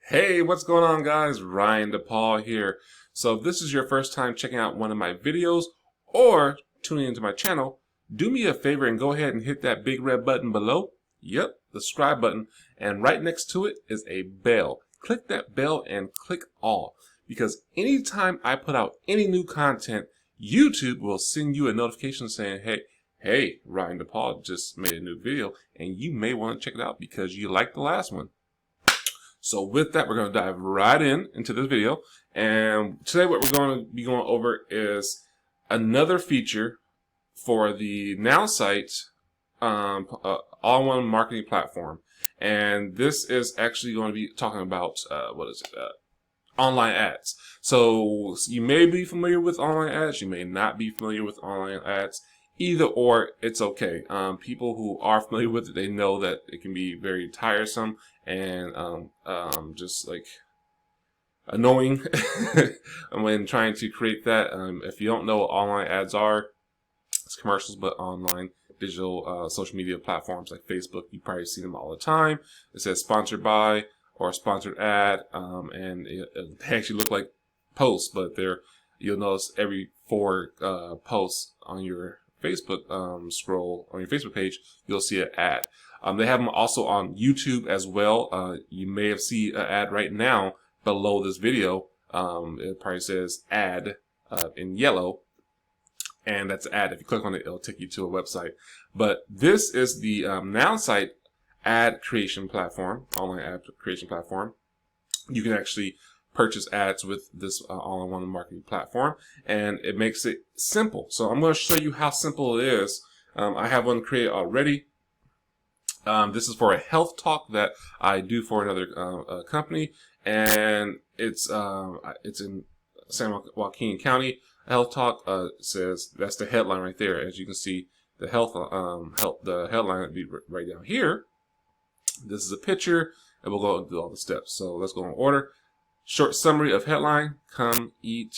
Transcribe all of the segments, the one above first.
Hey, what's going on, guys? Ryan DePaul here. So if this is your first time checking out one of my videos or tuning into my channel, do me a favor and go ahead and hit that big red button below. Yep, the subscribe button. And right next to it is a bell. Click that bell and click all, because anytime I put out any new content, YouTube will send you a notification saying, hey, Ryan DePaul just made a new video and you may want to check it out because you liked the last one. So with that, we're going to dive right into this video. And today what we're going to be going over is another feature for the Nowsite all-in-one marketing platform. And this is actually going to be talking about, online ads. So you may be familiar with online ads. You may not be familiar with online ads. Either or, it's okay. People who are familiar with it, they know that it can be very tiresome and just like annoying when trying to create that. If you don't know what online ads are, it's commercials, but online digital social media platforms like Facebook, you probably see them all the time. It says sponsored by or sponsored ad, and they actually look like posts, but you'll notice every 4 posts on your Facebook scroll on your Facebook page, you'll see an ad. They have them also on YouTube as well. You may have seen an ad right now below this video. It probably says ad in yellow, and that's an ad. If you click on it, it'll take you to a website. But this is the Nowsite ad creation platform, online ad creation platform. You can actually purchase ads with this all-in-one marketing platform, and it makes it simple. So I'm going to show you how simple it is. I have one created already. This is for a health talk that I do for another company, and it's in San Joaquin County. Health talk says, that's the headline right there. As you can see, the the headline would be right down here. This is a picture, and we'll go and do all the steps. So let's go in order. Short summary of headline: come, eat,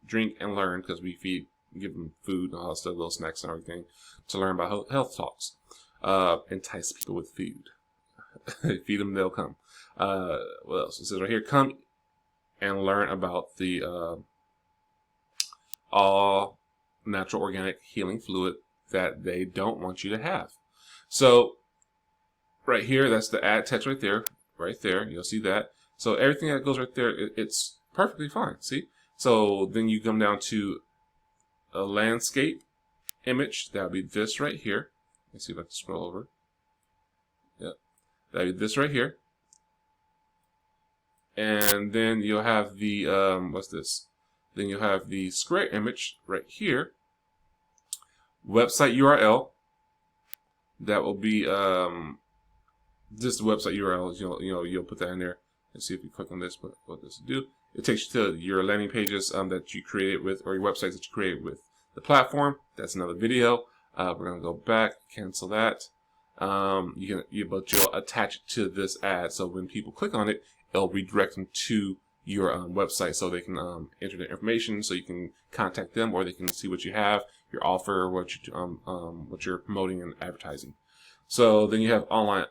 drink, and learn, because we give them food and all that stuff, little snacks and everything, to learn about health talks. Entice people with food. Feed them, they'll come. What else? It says right here: come and learn about the all natural organic healing fluid that they don't want you to have. So right here, that's the ad text right there. Right there, you'll see that. So everything that goes right there, it's perfectly fine. See? So then you come down to a landscape image. That'll be this right here. Let's see if I can scroll over. Yep. That'll be this right here. And then you'll have the, what's this? Then you'll have the square image right here. Website URL. That will be just the website URL. You'll put that in there. Let's see if you click on this, what does it do? It takes you to your landing pages that you created with, or your websites that you created with the platform. That's another video. We're gonna go back, cancel that. But you'll attach it to this ad, so when people click on it, it'll redirect them to your website, so they can enter their information, so you can contact them, or they can see what you have, your offer, what you're promoting and advertising. So then you have online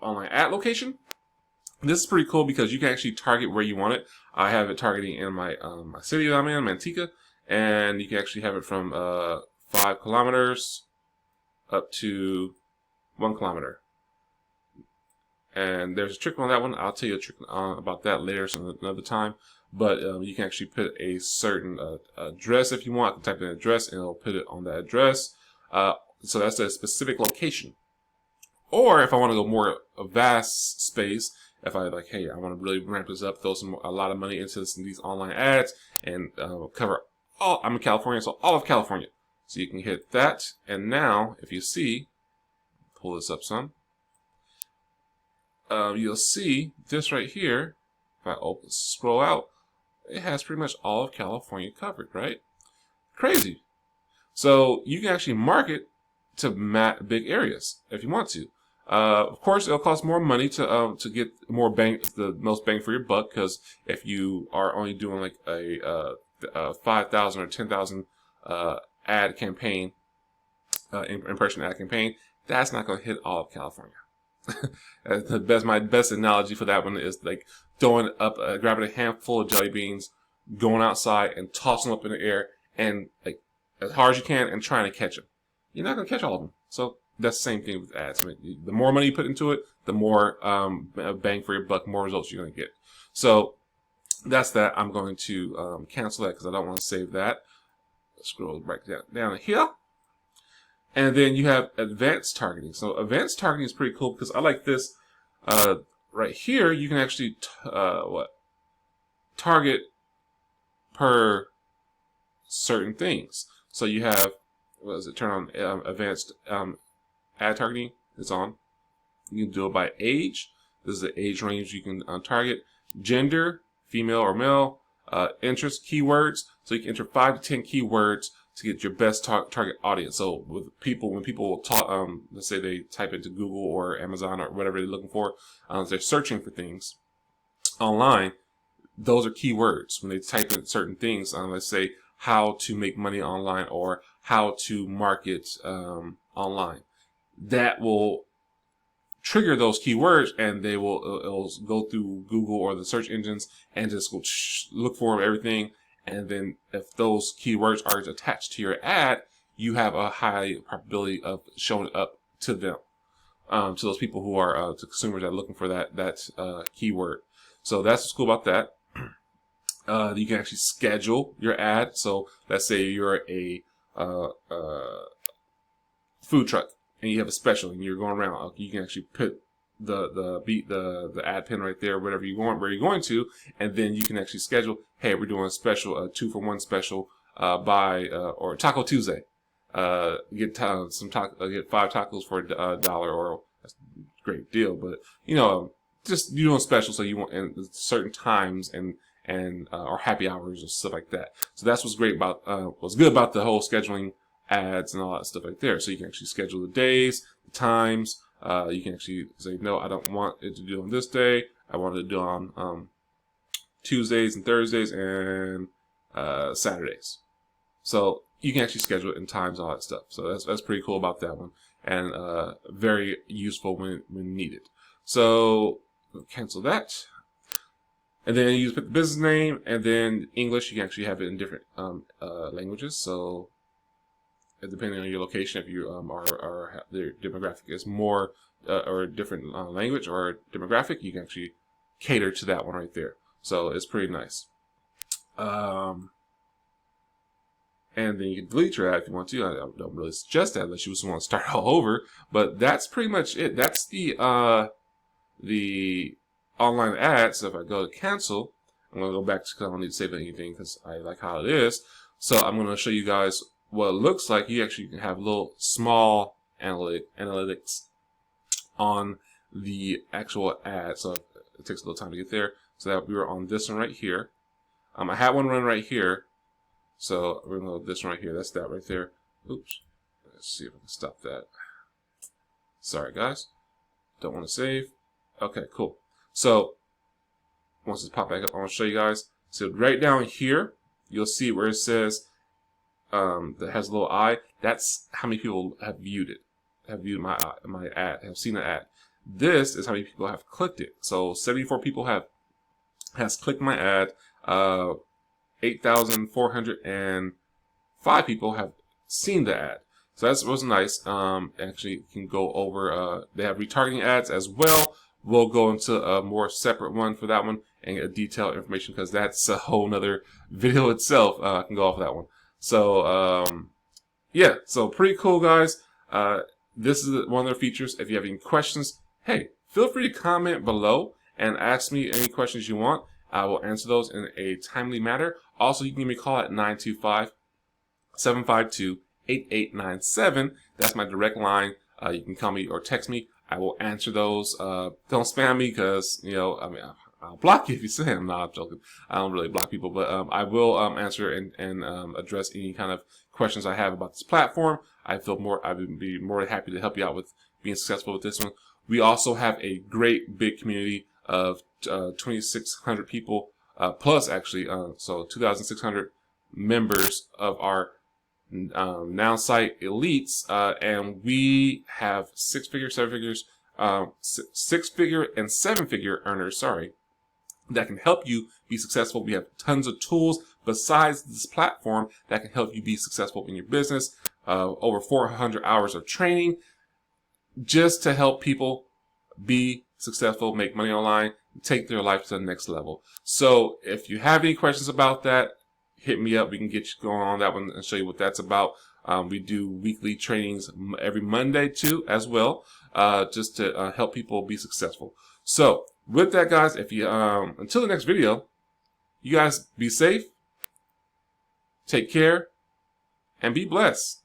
ad location. This is pretty cool because you can actually target where you want it. I have it targeting in my my city that I'm in, Manteca, and you can actually have it from 5 kilometers up to 1 kilometer. And there's a trick on that one. I'll tell you a trick about that later, some another time. But you can actually put a certain address if you want. You can type in an address, and it'll put it on that address. So that's a specific location. Or if I want to go more a vast space, if I like, hey, I want to really ramp this up, throw a lot of money into these online ads, and cover all. I'm in California, so all of California. So you can hit that, and now if you see, pull this up some, you'll see this right here. If I scroll out, it has pretty much all of California covered, right? Crazy. So you can actually market to big areas if you want to. Of course, it'll cost more money to get more the most bang for your buck, because if you are only doing like a 5,000 or 10,000 ad campaign, impression ad campaign, that's not going to hit all of California. My best analogy for that one is like throwing up, grabbing a handful of jelly beans, going outside and tossing them up in the air and like as hard as you can and trying to catch them. You're not going to catch all of them. So that's the same thing with ads. I mean, the more money you put into it, the more bang for your buck, more results you're going to get. So that's that. I'm going to cancel that because I don't want to save that. Scroll right down here. And then you have advanced targeting. So advanced targeting is pretty cool because I like this. Right here, you can actually target per certain things. So you have, what does it turn on? Advanced ad targeting is on. You can do it by age. This is the age range you can target. Gender, female or male. Interest, keywords. So you can enter 5 to 10 keywords to get your best target audience. So with people, when people talk, let's say they type into Google or Amazon or whatever they're looking for, they're searching for things online. Those are keywords. When they type in certain things, let's say how to make money online or how to market online, that will trigger those keywords, and they will it'll go through Google or the search engines and just go look for everything. And then if those keywords are attached to your ad, you have a high probability of showing up to them, to those people who are to consumers that are looking for that keyword. So that's what's cool about that. You can actually schedule your ad. So let's say you're a food truck and you have a special and you're going around. You can actually put the ad pin right there, where you're going to, and then you can actually schedule. Hey, we're doing a special, 2-for-1 special or Taco Tuesday. Get 5 tacos for $1, or that's a great deal. But just you're doing special, so you want in certain times and or happy hours or stuff like that. So that's what's great about what's good about the whole scheduling ads and all that stuff right there. So you can actually schedule the days, the times. You can actually say, no, I don't want it to do on this day. I want it to do on Tuesdays and Thursdays and Saturdays. So you can actually schedule it in times, all that stuff. So that's pretty cool about that one, and very useful when needed. So cancel that. And then you put the business name, and then English. You can actually have it in different languages. So depending on your location, if you are the demographic is more or a different language or demographic, you can actually cater to that one right there. So it's pretty nice. And then you can delete your ad if you want to. I don't really suggest that unless you just want to start all over. But that's pretty much it. That's the online ad. So if I go to cancel, I'm going to go back because I don't need to save anything because I like how it is. So I'm going to show you guys what it looks like. You actually can have little small analytics on the actual ad. So it takes a little time to get there. So that we were on this one right here. I had one run right here. So we're going to go this one right here. That's that right there. Oops. Let's see if I can stop that. Sorry, guys. Don't want to save. Okay, cool. So once it's popped back up, I want to show you guys. So right down here, you'll see where it says that has a little eye. That's how many people have viewed it, have viewed my ad, have seen the ad. This is how many people have clicked it. So 74 people has clicked my ad. 8,405 people have seen the ad. So that was nice. Actually, you can go over. They have retargeting ads as well. We'll go into a more separate one for that one and get detailed information because that's a whole nother video itself. I can go off that one. So yeah, so pretty cool, guys. This is one of their features. If you have any questions, hey, feel free to comment below and ask me any questions you want. I will answer those in a timely manner. Also, you can give me a call at 925-752-8897. That's my direct line. You can call me or text me. I will answer those. Don't spam me because, I'll block you if you say I'm not joking. I don't really block people, but I will answer and address any kind of questions I have about this platform. I would be more happy to help you out with being successful with this one. We also have a great big community of 2,600 people plus, actually, so 2,600 members of our Nowsite elites, and we have 6 figures, 7 figures six-figure and seven-figure earners, sorry, that can help you be successful. We have tons of tools besides this platform that can help you be successful in your business. Over 400 hours of training just to help people be successful, make money online, take their life to the next level. So if you have any questions about that, hit me up. We can get you going on that one and show you what that's about. We do weekly trainings every Monday too, as well, just to help people be successful. So with that, guys, if you until the next video, you guys be safe, take care, and be blessed.